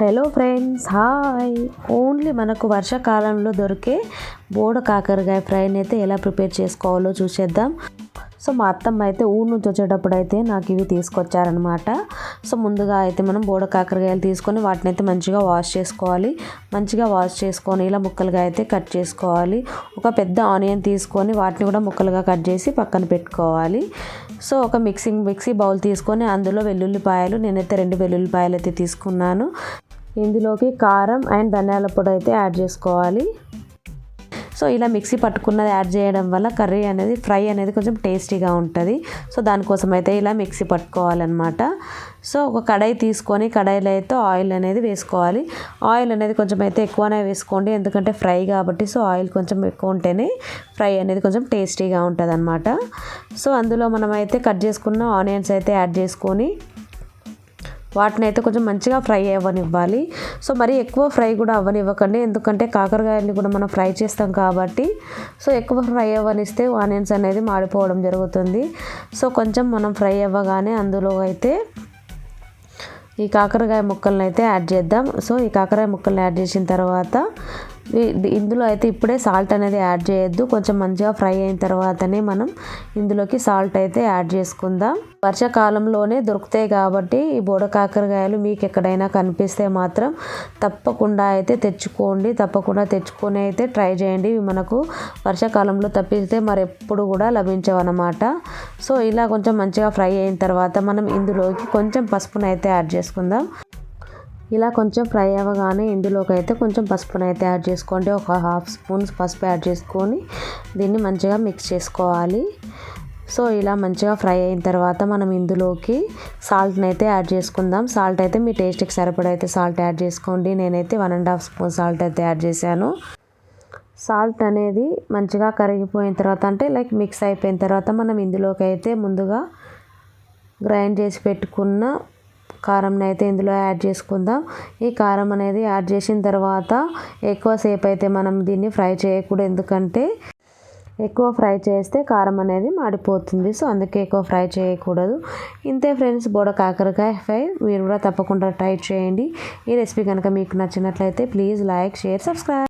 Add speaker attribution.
Speaker 1: Hello friends, hi. Only మనకు వర్షాకాలంలో దొరికే బోడ కాకరకాయ ఫ్రైని అయితే ఎలా ప్రిపేర్ చేసుకోవాలో చూసేద్దాం. సో మా అత్తమ్మ అయితే ఊరు నుంచి వచ్చేటప్పుడు అయితే నాకు ఇవి తీసుకొచ్చారనమాట. సో ముందుగా అయితే మనం బోడ కాకరకాయలు తీసుకొని వాటిని అయితే మంచిగా వాష్ చేసుకోవాలి. మంచిగా వాష్ చేసుకొని ఇలా ముక్కలుగా అయితే కట్ చేసుకోవాలి. ఒక పెద్ద ఆనియన్ తీసుకొని వాటిని కూడా ముక్కలుగా కట్ చేసి పక్కన పెట్టుకోవాలి. సో ఒక మిక్సీ బౌల్ తీసుకొని అందులో వెల్లుల్లిపాయలు, నేనైతే 2 వెల్లుల్లిపాయలు అయితే తీసుకున్నాను. ఇందులోకి కారం అండ్ ధనియాల పొడి అయితే యాడ్ చేసుకోవాలి. సో ఇలా మిక్సీ పట్టుకున్నది యాడ్ చేయడం వల్ల ఫ్రై అనేది కొంచెం టేస్టీగా ఉంటుంది. సో దానికోసం అయితే ఇలా మిక్సీ పట్టుకోవాలన్నమాట. సో ఒక కడాయి తీసుకొని కడాయిలో అయితే ఆయిల్ అనేది వేసుకోవాలి. ఆయిల్ అనేది కొంచెం అయితే ఎక్కువనే వేసుకోండి, ఎందుకంటే ఫ్రై కాబట్టి. సో ఆయిల్ కొంచెం ఎక్కువ ఉంటేనే ఫ్రై అనేది కొంచెం టేస్టీగా ఉంటుంది అన్నమాట. సో అందులో మనం అయితే కట్ చేసుకున్న ఆనియన్స్ అయితే యాడ్ చేసుకొని వాటిని అయితే కొంచెం మంచిగా ఫ్రై అవ్వనివ్వాలి. సో మరీ ఎక్కువ ఫ్రై కూడా అవ్వనివ్వకండి, ఎందుకంటే కాకరకాయలని కూడా మనం ఫ్రై చేస్తాం కాబట్టి. సో ఎక్కువ ఫ్రై అవ్వనిస్తే ఆనియన్స్ అనేది మాడిపోవడం జరుగుతుంది. సో కొంచెం మనం ఫ్రై అవ్వగానే అందులో అయితే ఈ కాకరకాయ ముక్కలను అయితే యాడ్ చేద్దాం. సో ఈ కాకరకాయ ముక్కలను యాడ్ చేసిన తర్వాత ఇందులో అయితే ఇప్పుడే సాల్ట్ అనేది యాడ్ చేయొద్దు. కొంచెం మంచిగా ఫ్రై అయిన తర్వాతనే మనం ఇందులోకి సాల్ట్ అయితే యాడ్ చేసుకుందాం. వర్షాకాలంలోనే దొరుకుతాయి కాబట్టి ఈ బోడ కాకరకాయలు మీకు ఎక్కడైనా కనిపిస్తే మాత్రం తప్పకుండా అయితే తెచ్చుకోండి. తప్పకుండా తెచ్చుకొని అయితే ట్రై చేయండి. ఇవి మనకు వర్షాకాలంలో తప్పిస్తే మరి ఎప్పుడు కూడా లభించవన్నమాట. సో ఇలా కొంచెం మంచిగా ఫ్రై అయిన తర్వాత మనం ఇందులోకి కొంచెం పసుపును అయితే యాడ్ చేసుకుందాం. ఇలా కొంచెం ఫ్రై అవ్వగానే ఇందులోకి అయితే కొంచెం పసుపును అయితే యాడ్ చేసుకోండి. ఒక 1/2 స్పూన్ పసుపు యాడ్ చేసుకొని దీన్ని మంచిగా మిక్స్ చేసుకోవాలి. సో ఇలా మంచిగా ఫ్రై అయిన తర్వాత మనం ఇందులోకి సాల్ట్ని అయితే యాడ్ చేసుకుందాం. సాల్ట్ అయితే మీ టేస్ట్కి సరిపడా అయితే సాల్ట్ యాడ్ చేసుకోండి. నేనైతే 1.5 స్పూన్ సాల్ట్ అయితే యాడ్ చేశాను. సాల్ట్ అనేది మంచిగా కరిగిపోయిన తర్వాత, అంటే మిక్స్ అయిపోయిన తర్వాత మనం ఇందులోకి అయితే ముందుగా గ్రైండ్ చేసి పెట్టుకున్న కారంని అయితే ఇందులో యాడ్ చేసుకుందాం. ఈ కారం అనేది యాడ్ చేసిన తర్వాత ఎక్కువసేపు అయితే మనం దీన్ని ఫ్రై చేయకూడదు, ఎందుకంటే ఎక్కువ ఫ్రై చేస్తే కారం అనేది మాడిపోతుంది. సో అందుకే ఎక్కువ ఫ్రై చేయకూడదు. ఇంతే ఫ్రెండ్స్, బోడ కాకరకాయ ఫ్రై మీరు కూడా తప్పకుండా ట్రై చేయండి. ఈ రెసిపీ కనుక మీకు నచ్చినట్లయితే ప్లీజ్ లైక్, షేర్, సబ్స్క్రైబ్.